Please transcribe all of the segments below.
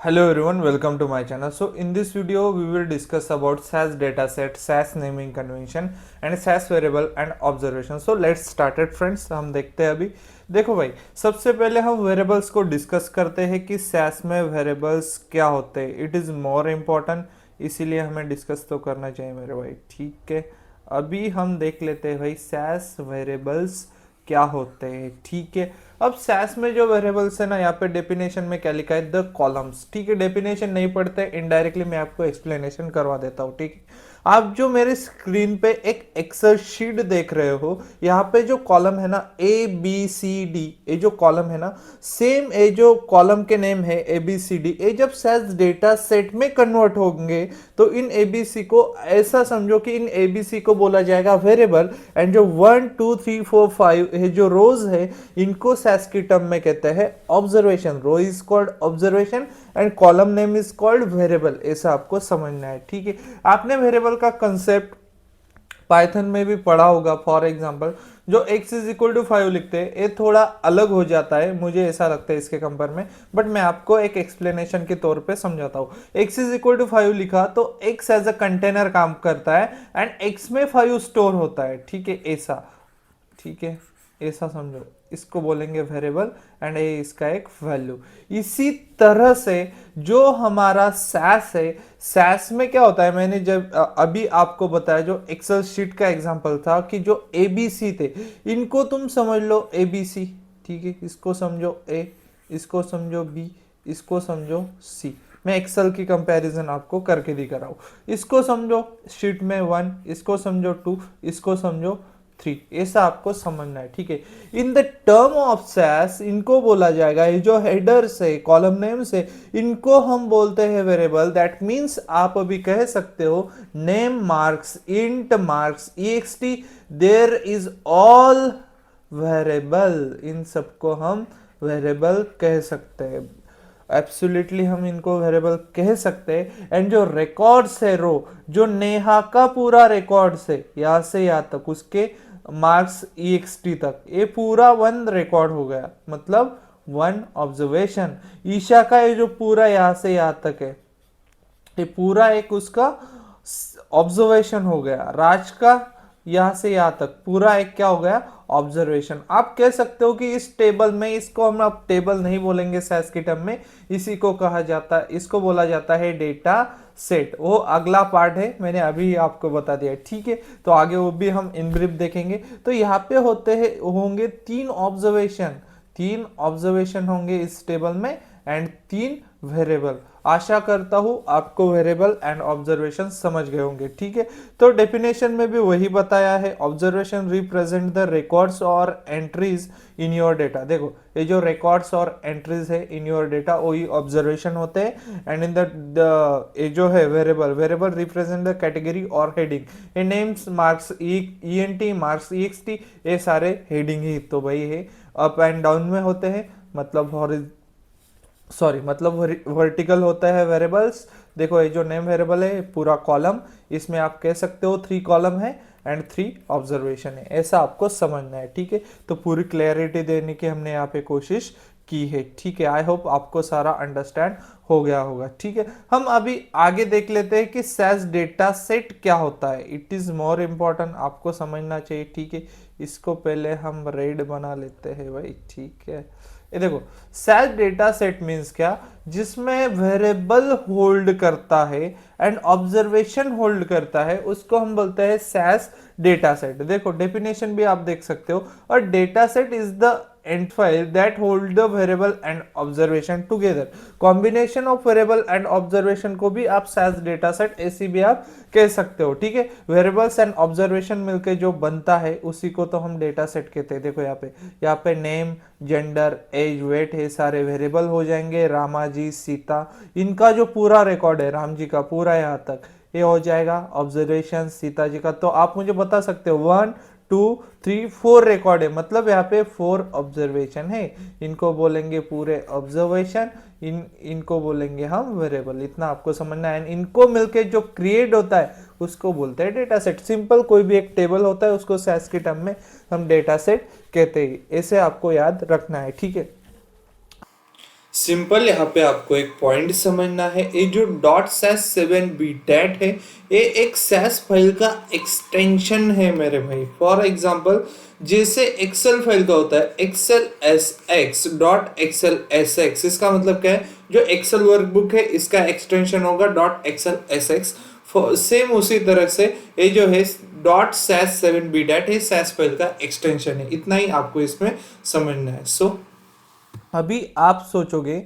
Hello everyone, welcome to my channel. So in this video we will discuss about SAS dataset, SAS naming convention and SAS variable and observation. So let's start it friends. हम देखते हैं अभी। देखो भाई, सबसे पहले हम variables को डिस्कस करते हैं कि SAS में वेरिएबल्स क्या होते हैं। इट इज़ मोर इम्पोर्टेंट, इसीलिए हमें डिस्कस तो करना चाहिए मेरे भाई, ठीक है। अभी हम देख लेते हैं भाई SAS वेरिएबल्स क्या होते हैं, ठीक है। अब सैस में जो वेरिएबल्स है ना, यहाँ पे डेफिनेशन में क्या लिखा है, द कॉलम्स, ठीक है। डेफिनेशन नहीं पढ़ते, इनडायरेक्टली मैं आपको एक्सप्लेनेशन करवा देता हूँ, ठीक है। आप जो मेरे स्क्रीन पे एक एक्सेल शीट देख रहे हो, यहाँ पे जो कॉलम है ना ए बी सी डी, ये जो कॉलम है ना, सेम ये जो कॉलम के नेम है ए बी सी डी, ये जब सैस डेटा सेट में कन्वर्ट होंगे तो इन ए बी सी को ऐसा समझो कि इन ए बी सी को बोला जाएगा वेरिएबल, एंड जो 1 2 3 4 5 ये जो रोज है इनको सैस की टर्म में कहते हैं observation. Row is called observation and column name is called variable, ऐसा आपको समझना है, ठीक है। आपने वेरिएबल का कंसेप्ट पाइथन में भी पढ़ा होगा। फॉर एग्जांपल जो x इज इक्वल टू 5 लिखते हैं, ये थोड़ा अलग हो जाता है, मुझे ऐसा लगता है इसके कंपेयर में, बट मैं आपको एक एक्सप्लेनेशन के तौर पे समझाता हूँ। x इज इक्वल टू 5 लिखा तो x एज अ कंटेनर काम करता है एंड x में 5 स्टोर होता है, ठीक है, ऐसा, ठीक है, ऐसा समझो। इसको बोलेंगे वेरिएबल एंड ये इसका एक वैल्यू। इसी तरह से जो हमारा सैस है, सैस में क्या होता है, मैंने जब अभी आपको बताया जो एक्सेल शीट का एग्जांपल था कि जो एबीसी थे, इनको तुम समझ लो एबीसी, ठीक है। इसको समझो ए, इसको समझो बी, इसको समझो सी। मैं एक्सेल की कंपैरिजन आपको करके दिखा रहा हूं। इसको समझो शीट में 1, इसको समझो 2, इसको समझो 3, ऐसा आपको समझना है, ठीक है। In the term of SAS इनको बोला जाएगा, ये जो हेडर्स है, कॉलम नेम्स है, इनको हम बोलते हैं वेरिएबल। दैट मींस आप अभी कह सकते हो name marks, int marks, EXT, there is all variable, इन सबको हम वेरिएबल कह सकते हैं। एब्सोल्युटली हम इनको वेरिएबल कह सकते हैं। एंड जो रिकॉर्ड्स है, रो जो नेहा का पूरा रिकॉर्ड्स है, यहां से यहां तक उसके मार्क्स ईएक्सटी तक, ये पूरा 1 रिकॉर्ड हो गया, मतलब 1 ऑब्जर्वेशन। ईशा का ये जो पूरा यहां से यहां तक है, ये पूरा एक उसका ऑब्जर्वेशन हो गया। राज का यहां से यहां तक पूरा एक क्या हो गया, ऑब्जर्वेशन। आप कह सकते हो कि इस टेबल में, इसको हम अब टेबल नहीं बोलेंगे सैस की टर्म में, इसी को कहा जाता है, इसको बोला जाता है डेटा सेट। वो अगला पार्ट है, मैंने अभी आपको बता दिया, ठीक है। तो आगे वो भी हम इन ब्रीफ देखेंगे। तो यहाँ पे होते हैं, होंगे 3 ऑब्जर्वेशन, 3 ऑब्जर्वेशन होंगे इस टेबल में एंड 3 वेरिएबल। आशा करता हूं आपको वेरिएबल एंड ऑब्जर्वेशन समझ गए होंगे, ठीक है। तो डेफिनेशन में भी वही बताया है, ऑब्जर्वेशन रिप्रेजेंट द रिकॉर्ड्स और एंट्रीज इन योर डेटा। देखो ये जो रिकॉर्ड्स और एंट्रीज है इन योर डेटा, वही ऑब्जर्वेशन होते हैं। एंड इन द ये जो है variable, variable represent the category और हेडिंग। ये नेम्स, मार्क्स, ईएनटी, मार्क्स, ईएक्सटी, ये सारे हेडिंग ही तो भाई है। अप एंड डाउन में होते हैं, मतलब मतलब वर्टिकल होता है वेरिएबल्स। देखो ये जो नेम वेरिएबल है पूरा कॉलम, इसमें आप कह सकते हो 3 कॉलम है एंड 3 ऑब्जर्वेशन है, ऐसा आपको समझना है, ठीक है। तो पूरी क्लैरिटी देने की हमने यहाँ पे कोशिश की है, ठीक है। आई होप आपको सारा अंडरस्टैंड हो गया होगा, ठीक है। हम अभी आगे देख लेते हैं कि सैस डेटा सेट क्या होता है। इट इज मोर इम्पोर्टेंट, आपको समझना चाहिए, ठीक है। इसको पहले हम रेड बना लेते हैं भाई, ठीक है। ये देखो सैस डेटा सेट मीन्स क्या, जिसमें वेरिएबल होल्ड करता है एंड ऑब्जर्वेशन होल्ड करता है, उसको हम बोलते हैं सैस डेटा सेट। देखो डेफिनेशन भी आप देख सकते हो, और data set is the end file that hold the variable and observation together। combination of variable and observation को भी आप SAS data set ऐसी भी आप कह सकते हो, ठीक है। वेरिएबल्स एंड ऑब्जर्वेशन मिलके जो बनता है उसी को तो हम डेटा सेट कहते हैं। देखो यहाँ पे नेम, जेंडर, एज, वेट है, सारे वेरिएबल हो जाएंगे। रामा जी, सीता, इनका जो पूरा रिकॉर्ड है, राम जी का पूरा यहाँ तक, ये हो जाएगा ऑब्जर्वेशन। सीता जी का तो आप मुझे बता सकते हो 1 2 3 4 रिकॉर्ड है, मतलब यहाँ पे 4 ऑब्जर्वेशन है, इनको बोलेंगे पूरे ऑब्जर्वेशन, इनको बोलेंगे हम वेरिएबल। इतना आपको समझना है। इनको मिलके जो क्रिएट होता है उसको बोलते हैं डेटा सेट। सिंपल कोई भी एक टेबल होता है उसको सैस के टर्म में हम डेटा सेट कहते हैं, ऐसे आपको याद रखना है, ठीक है। सिंपल यहाँ पे आपको एक पॉइंट समझना है, ये जो डॉट सैस 7 बीटैट है ये एक सैस फाइल का एक्सटेंशन है मेरे भाई। फॉर एग्जांपल जैसे एक्सेल फाइल का होता है excel S X dot excel S X, इसका मतलब क्या है, जो एक्सेल वर्कबुक है इसका एक्सटेंशन होगा dot excel S X. Same उसी तरह से ये जो है डॉट सैस 7 बीटैट है सैस फाइल का एक्सटेंशन है। इतना ही आपको इसमें समझना है। अभी आप सोचोगे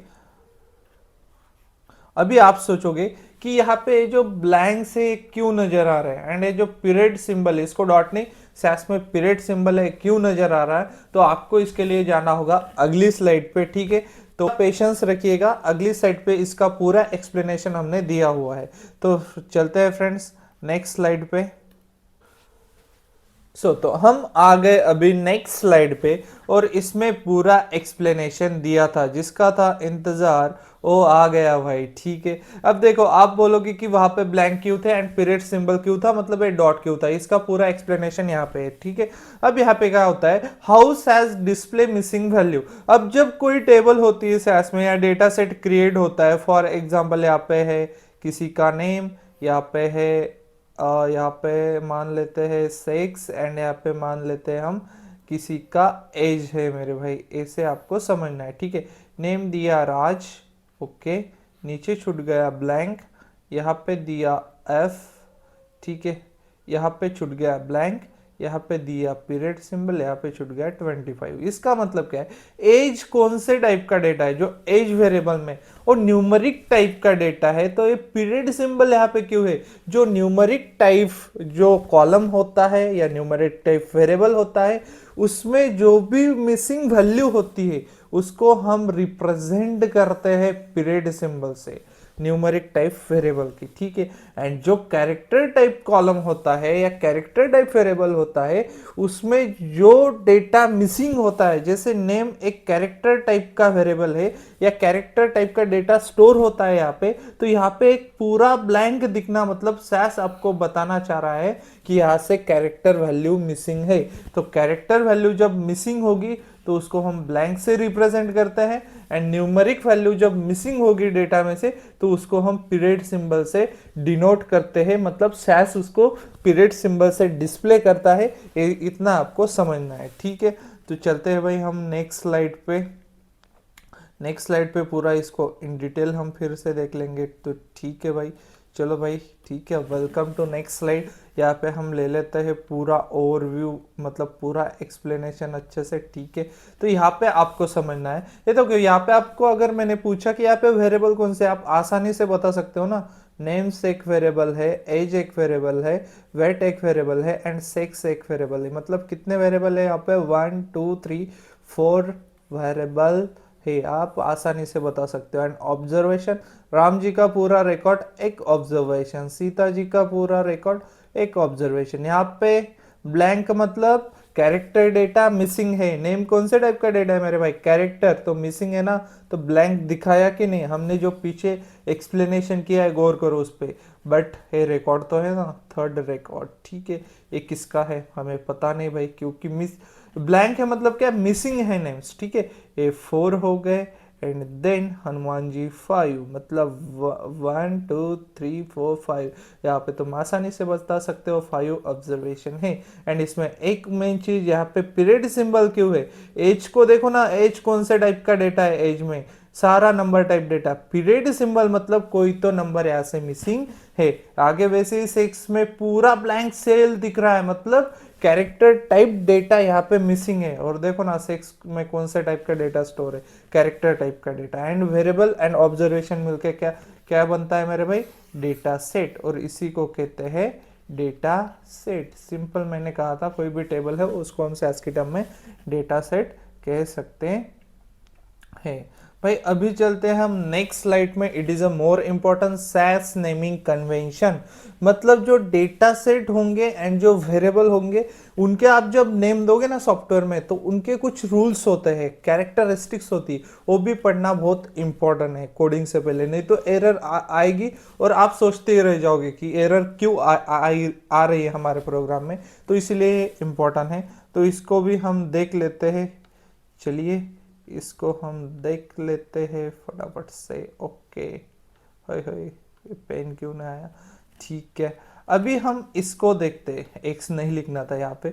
अभी आप सोचोगे कि यहाँ पे जो ब्लैंक से क्यों नजर आ रहा है, एंड ये जो पीरियड सिंबल है इसको डॉट नहीं सैस में पीरियड सिंबल है क्यों नजर आ रहा है, तो आपको इसके लिए जाना होगा अगली स्लाइड पे। ठीक है, तो पेशेंस रखिएगा, अगली स्लाइड पे इसका पूरा एक्सप्लेनेशन हमने दिया हुआ है। तो चलते हैं फ्रेंड्स नेक्स्ट स्लाइड पे। तो हम आ गए अभी नेक्स्ट स्लाइड पे, और इसमें पूरा एक्सप्लेनेशन दिया था जिसका था इंतजार, वो आ गया भाई। ठीक है, अब देखो आप बोलोगे कि वहां पे ब्लैंक क्यों थे एंड पीरियड सिंबल क्यों था, मतलब ये डॉट क्यों था, इसका पूरा एक्सप्लेनेशन यहाँ पे है। ठीक है, अब यहाँ पे क्या होता है, house has display missing value. अब जब कोई टेबल होती है सैस में या डेटा सेट क्रिएट होता है, फॉर एग्जाम्पल यहाँ पे है किसी का नेम, यहाँ पे है यहाँ पे मान लेते हैं सेक्स, एंड यहाँ पे मान लेते हैं हम किसी का एज है मेरे भाई, ऐसे आपको समझना है। ठीक है, नेम दिया राज, ओके, नीचे छूट गया ब्लैंक, यहाँ पे दिया एफ, ठीक है, यहाँ पे छूट गया ब्लैंक, यहाँ पे दिया पीरियड सिंबल, यहाँ पे छूट गया 25। इसका मतलब क्या है, एज कौन से टाइप का डेटा है, जो एज वेरिएबल में और न्यूमरिक टाइप का डेटा है, तो ये पीरियड सिंबल यहाँ पे क्यों है, जो न्यूमरिक टाइप जो कॉलम होता है या न्यूमरिक टाइप वेरिएबल होता है उसमें जो भी मिसिंग वैल्यू होती है उसको हम रिप्रेजेंट करते हैं पीरियड सिंबल से, न्यूमरिक टाइप वेरिएबल की। ठीक है, एंड जो कैरेक्टर टाइप कॉलम होता है या कैरेक्टर टाइप वेरिएबल होता है उसमें जो डेटा मिसिंग होता है, जैसे नेम एक कैरेक्टर टाइप का वेरिएबल है या कैरेक्टर टाइप का डेटा स्टोर होता है यहाँ पे, तो यहाँ पे एक पूरा ब्लैंक दिखना मतलब सैस आपको बताना चाह रहा है कि यहाँ से कैरेक्टर वैल्यू मिसिंग है। तो कैरेक्टर वैल्यू जब मिसिंग होगी तो उसको हम ब्लैंक से रिप्रेजेंट करते हैं, एंड न्यूमरिक वैल्यू जब मिसिंग होगी डेटा में से तो उसको हम पीरियड सिंबल से डिनोट करते हैं, मतलब सैस उसको पीरियड सिंबल से डिस्प्ले करता है। इतना आपको समझना है। ठीक है, तो चलते हैं भाई हम नेक्स्ट स्लाइड पे पूरा इसको इन डिटेल हम फिर से देख लेंगे। तो ठीक है भाई, चलो भाई ठीक है, वेलकम टू नेक्स्ट स्लाइड। यहाँ पे हम ले लेते हैं पूरा ओवरव्यू, मतलब पूरा एक्सप्लेनेशन अच्छे से। ठीक है, तो यहाँ पे आपको समझना है, ये तो क्यों यहाँ पे आपको अगर मैंने पूछा कि यहाँ पे वेरिएबल कौन से, आप आसानी से बता सकते हो ना, नेम्स एक वेरिएबल है, एज एक वेरिएबल है, वेट एक वेरिएबल है, एंड सेक्स एक वेरिएबल है। मतलब कितने वेरिएबल है यहाँ पे, 1 2 3 4 वेरिएबल है, आप आसानी से बता सकते हो। एंड ऑब्जर्वेशन, राम जी का पूरा रिकॉर्ड एक ऑब्जर्वेशन, सीता जी का पूरा रिकॉर्ड एक ऑब्जर्वेशन। यहाँ पे ब्लैंक मतलब कैरेक्टर डेटा मिसिंग है। नेम कौन से टाइप का डेटा है मेरे भाई, कैरेक्टर, तो मिसिंग है ना, तो ब्लैंक दिखाया कि नहीं, हमने जो पीछे एक्सप्लेनेशन किया है गौर करो उस पर। बट ये रिकॉर्ड तो है ना, थर्ड रिकॉर्ड। ठीक है, ये किसका है हमें पता नहीं भाई, क्योंकि मिस ब्लैंक है मतलब क्या, मिसिंग है नेम्स। ठीक है, ये 4 हो गए, एंड देन हनुमान जी 5, मतलब 1 2 3 4 5। यहाँ पे तुम आसानी से बता सकते हो 5 ऑब्जर्वेशन है। एंड इसमें एक मेन चीज यहाँ पे पीरियड सिंबल क्यों है, एज को देखो ना, एज कौन से टाइप का डेटा है, एज में सारा number type data, period symbol मतलब कोई तो नंबर यहाँ से मिसिंग है। आगे वैसे ही सेक्स में पूरा ब्लैंक सेल दिख रहा है, मतलब कैरेक्टर टाइप डेटा यहाँ पे मिसिंग है। और देखो ना सेक्स में कौन से टाइप का डेटा स्टोर है, कैरेक्टर टाइप का data. And variable and observation मिलके क्या क्या बनता है मेरे भाई, डेटा सेट, और इसी को कहते हैं डेटा सेट। सिंपल, मैंने कहा था कोई भी टेबल है उसको हम सैस की टर्म में डेटा सेट कह सकते हैं। भाई अभी चलते हैं हम नेक्स्ट स्लाइड में। It is a more important SAS naming convention, मतलब जो डेटा सेट होंगे एंड जो वेरिएबल होंगे उनके आप जब नेम दोगे ना सॉफ्टवेयर में, तो उनके कुछ रूल्स होते हैं, कैरेक्टरिस्टिक्स होती है, वो भी पढ़ना बहुत इंपॉर्टेंट है कोडिंग से पहले, नहीं तो एरर आएगी और आप सोचते ही रह जाओगे कि एरर क्यों आ रही है हमारे प्रोग्राम में। तो इसलिए इंपॉर्टेंट है, तो इसको भी हम देख लेते हैं। चलिए इसको हम देख लेते हैं फटाफट से। ओके, हाय हाय, ये पेन क्यों ना आया। ठीक है, अभी हम इसको देखते हैं। एक्स नहीं लिखना था यहाँ पे।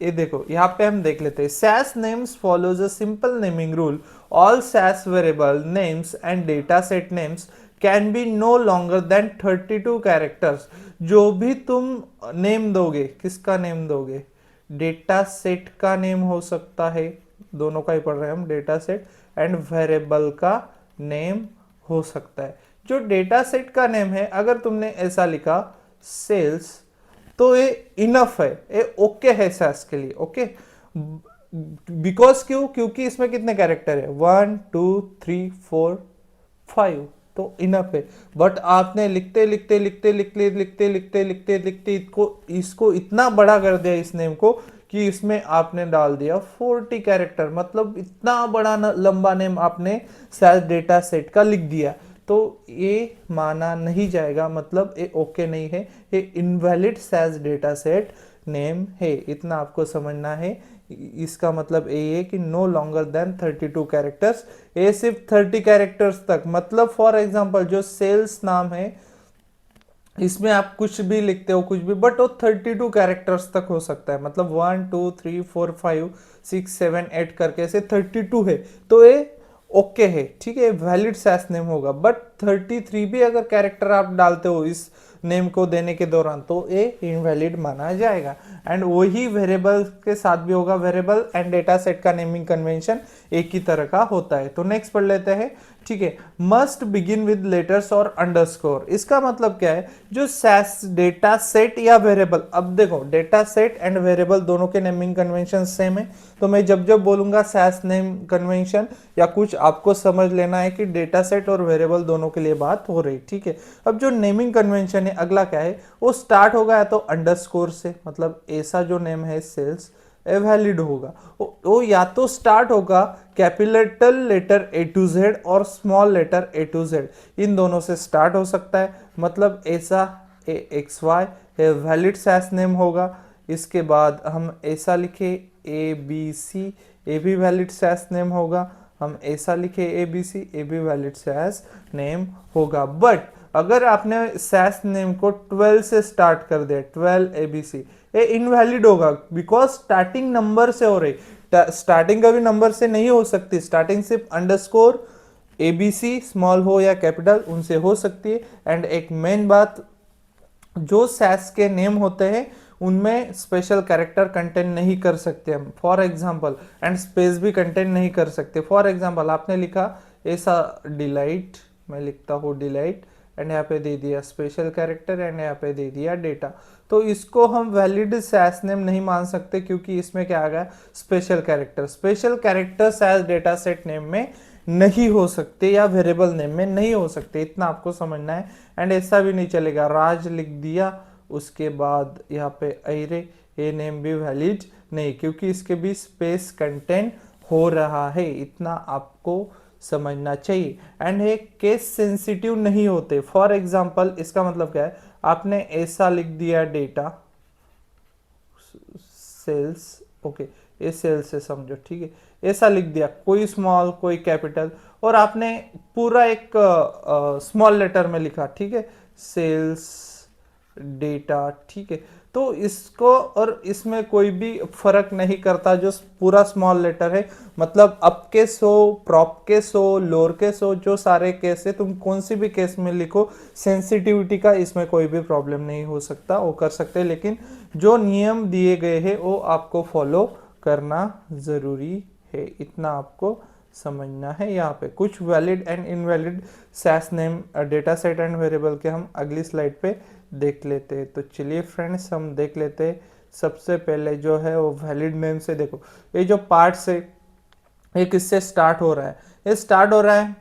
ये देखो, यहाँ पे हम देख लेते हैं। SAS names follows a simple naming rule. All SAS variable names and data set names can be no longer than 32 characters. जो भी तुम नेम दोगे, किसका नेम दोगे? डेटा सेट का नेम हो सकता है, दोनों का ही पढ़ रहे हैं हम, डेटा सेट एंड वेरिएबल का नेम हो सकता है। जो डेटा सेट का नेम है, अगर तुमने ऐसा लिखा सेल्स, तो ये इनफ है, ये ओके है सैस के लिए। ओके, बिकॉज क्यों? क्योंकि इसमें कितने कैरेक्टर है? 1 2 3 4 5, तो इनफ है। बट आपने लिखते लिखते लिखते लिखते लिखते लिखते लिखते लिखते इसको इतना बड़ा कर दिया इस नेम को कि इसमें आपने डाल दिया 40 कैरेक्टर, मतलब इतना बड़ा लंबा नेम आपने सैस डेटा सेट का लिख दिया, तो ये माना नहीं जाएगा, मतलब ये ओके नहीं है, ये invalid SAS data set name है। इतना आपको समझना है। इसका मतलब ये है कि नो लॉन्गर देन 32 कैरेक्टर्स, ये सिर्फ 30 कैरेक्टर्स तक। मतलब फॉर एग्जांपल जो सेल्स नाम है, इसमें आप कुछ भी लिखते हो, कुछ भी, बट वो 32 कैरेक्टर्स तक हो सकता है। मतलब 1 2 3 4 5 6 7 8 करके से 32 है, तो ये ओके है, ठीक है, वैलिड सैस नेम होगा। बट 33 भी अगर कैरेक्टर आप डालते हो इस नेम को देने के दौरान, तो ये इनवैलिड माना जाएगा। एंड वही वेरिएबल के साथ भी होगा। वेरिएबल एंड डेटा सेट का नेमिंग कन्वेंशन एक ही तरह का होता है। तो नेक्स्ट पढ़ लेते हैं, ठीक है। मस्ट बिगिन विद लेटर्स और अंडरस्कोर, इसका मतलब क्या है? जो सैस डेटा सेट या वेरिएबल, अब देखो डेटा सेट एंड वेरिएबल दोनों के नेमिंग कन्वेंशन सेम है, तो मैं जब जब बोलूंगा सैस नेम कन्वेंशन या कुछ, आपको समझ लेना है कि डेटा सेट और वेरिएबल दोनों के लिए बात हो रही, ठीक है। अब जो नेमिंग कन्वेंशन है अगला क्या है? वो स्टार्ट होगा या तो अंडरस्कोर से, मतलब ऐसा जो नेम है सेल्स वैलिड होगा, वो या तो स्टार्ट होगा capital letter A to Z और small letter A to Z, इन दोनों से स्टार्ट हो सकता है। मतलब ऐसा AXY वैलिड सैस नेम होगा। इसके बाद हम ऐसा लिखे ABC, ए भी वैलिड सैस नेम होगा। हम ऐसा लिखे ABC, ए भी वैलिड सैस नेम होगा। बट अगर आपने सैस नेम को 12 से स्टार्ट कर दिया, 12 ABC, ये इनवैलिड होगा, बिकॉज स्टार्टिंग नंबर से हो रही। स्टार्टिंग कभी नंबर से नहीं हो सकती, स्टार्टिंग सिर्फ अंडरस्कोर ABC स्मॉल हो या कैपिटल उनसे हो सकती है। एंड एक मेन बात, जो सैस के नेम होते हैं उनमें स्पेशल कैरेक्टर कंटेंट नहीं कर सकते हम, फॉर एग्जांपल, एंड स्पेस भी कंटेंट नहीं कर सकते। फॉर एग्जांपल आपने लिखा ऐसा डिलाइट, मैं लिखता हूँ डिलाइट, एंड यहाँ पे दे दिया स्पेशल कैरेक्टर, एंड यहाँ पे दे दिया डेटा, तो इसको हम वैलिड सैस नेम नहीं मान सकते, क्योंकि इसमें क्या आ गया? Special character. Special character SAS data set name में नहीं हो सकते या वेरिएबल नेम में नहीं हो सकते, इतना आपको समझना है। एंड ऐसा भी नहीं चलेगा राज लिख दिया, उसके बाद यहाँ पे अरे, ये नेम भी वैलिड नहीं, क्योंकि इसके भी स्पेस कंटेंट हो रहा है, इतना आपको समझना चाहिए। एंड ये केस सेंसिटिव नहीं होते। फॉर एग्जांपल इसका मतलब क्या है? आपने ऐसा लिख दिया डेटा सेल्स, ओके, ये सेल्स से समझो, ठीक है, ऐसा लिख दिया, कोई स्मॉल कोई कैपिटल, और आपने पूरा एक स्मॉल लेटर में लिखा, ठीक है, सेल्स डेटा, ठीक है। तो इसको और इसमें कोई भी फर्क नहीं करता, जो पूरा स्मॉल लेटर है, मतलब अप केस हो, प्रॉप केस हो, लोअर केस हो, जो सारे केस है, तुम कौन सी भी केस में लिखो, सेंसिटिविटी का इसमें कोई भी प्रॉब्लम नहीं हो सकता, वो कर सकते, लेकिन जो नियम दिए गए हैं वो आपको फॉलो करना जरूरी है, इतना आपको समझना है। यहाँ पे कुछ valid and invalid SAS name data set and variable के हम अगली स्लाइड पे देख लेते हैं। तो चलिए फ्रेंड्स, हम देख लेते हैं। सबसे पहले जो है वो वैलिड नेम से देखो, ये जो पार्ट से ये किससे स्टार्ट हो रहा है? ये स्टार्ट हो रहा है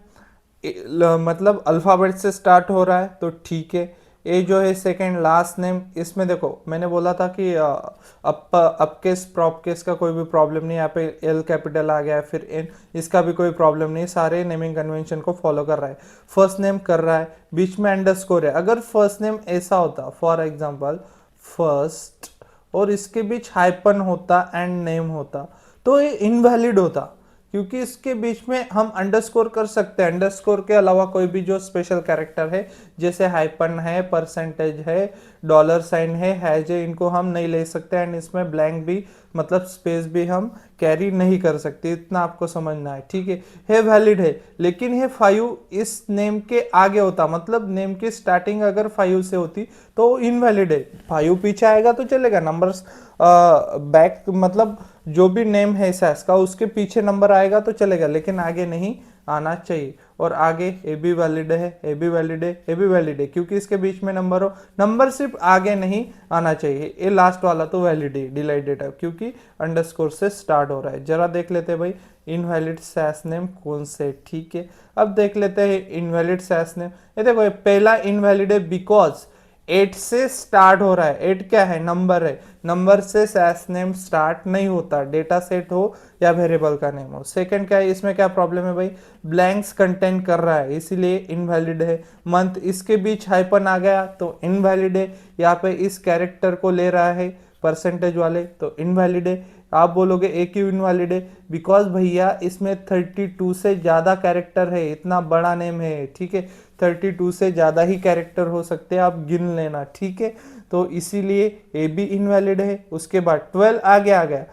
मतलब अल्फाबेट से स्टार्ट हो रहा है, तो ठीक है। ये जो है सेकंड लास्ट नेम, इसमें देखो मैंने बोला था कि अप केस प्रॉप केस का कोई भी प्रॉब्लम नहीं, यहाँ पे एल कैपिटल आ गया, फिर एन, इसका भी कोई प्रॉब्लम नहीं, सारे नेमिंग कन्वेंशन को फॉलो कर रहा है। फर्स्ट नेम कर रहा है, बीच में अंडरस्कोर है। अगर फर्स्ट नेम ऐसा होता, फॉर एग्जाम्पल फर्स्ट, और इसके बीच हाइपन होता एंड नेम होता, तो ये इनवैलिड होता, क्योंकि इसके बीच में हम अंडरस्कोर कर सकते हैं। अंडरस्कोर के अलावा कोई भी जो स्पेशल कैरेक्टर है, जैसे हाइपन है, परसेंटेज है, डॉलर साइन है, हैज है, इनको हम नहीं ले सकते। एंड इसमें ब्लैंक भी मतलब स्पेस भी हम कैरी नहीं कर सकते, इतना आपको समझना है, ठीक है वैलिड है, लेकिन ये 5 इस नेम के आगे होता, मतलब नेम की स्टार्टिंग अगर 5 से होती तो इनवैलिड है। 5 पीछे आएगा तो चलेगा, नंबर्स बैक मतलब जो भी नेम है सैस का उसके पीछे नंबर आएगा तो चलेगा, लेकिन आगे नहीं आना चाहिए। और आगे ए भी वैलिड है, ए भी वैलिड है, ए भी वैलिड है, क्योंकि इसके बीच में नंबर हो, नंबर सिर्फ आगे नहीं आना चाहिए। ये लास्ट वाला तो वैलिड है, डिलाइट डेटा, क्योंकि अंडरस्कोर से स्टार्ट हो रहा है। जरा देख लेते हैं भाई इनवैलिड सैस नेम कौन से, ठीक है। अब देख लेते हैं इनवैलिड सैस नेम। ये देखो ये पहला इनवैलिड है बिकॉज 8 से स्टार्ट हो रहा है। 8 क्या है, नंबर है, नंबर से सैस नेम स्टार्ट नहीं होता, डेटा सेट हो या वेरिएबल का नेम हो। सेकंड क्या है, इसमें क्या प्रॉब्लम है भाई, ब्लैंक्स कंटेंट कर रहा है इसीलिए इनवैलिड है। मंथ इसके बीच हाइपन आ गया तो इनवैलिड है। यहाँ पे इस कैरेक्टर को ले रहा है परसेंटेज वाले तो इनवैलिड है। आप बोलोगे ए क्यों इनवैलिड है, बिकॉज भैया इसमें 32 से ज़्यादा कैरेक्टर है, इतना बड़ा नेम है, ठीक है। 32 से ज़्यादा ही कैरेक्टर हो सकते हैं, आप गिन लेना, ठीक है। तो इसीलिए ए भी इनवैलिड है। उसके बाद 12 आगे आ गया,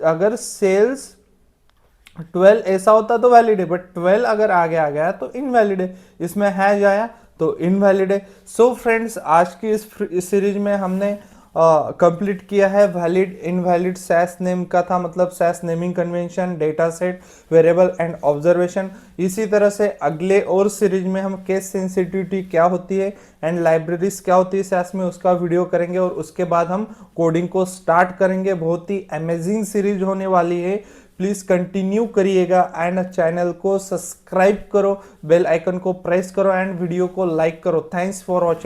अगर सेल्स 12 ऐसा होता तो वैलिड है, बट 12 अगर आगे आ गया तो इनवैलिड है। इसमें हैज आया तो इनवैलिड है। सो फ्रेंड्स, आज की इस सीरीज में हमने कंप्लीट किया है वैलिड इनवैलिड सैस नेम का था, मतलब SAS naming convention, data set, variable and observation. इसी तरह से अगले और सीरीज में हम केस सेंसिटिविटी क्या होती है एंड लाइब्रेरीज क्या होती है सैस में, उसका वीडियो करेंगे। और उसके बाद हम कोडिंग को स्टार्ट करेंगे। बहुत ही अमेजिंग सीरीज होने वाली है, प्लीज कंटिन्यू करिएगा एंड चैनल को सब्सक्राइब करो, बेल आइकन को प्रेस करो एंड वीडियो को लाइक करो। Thanks for watching.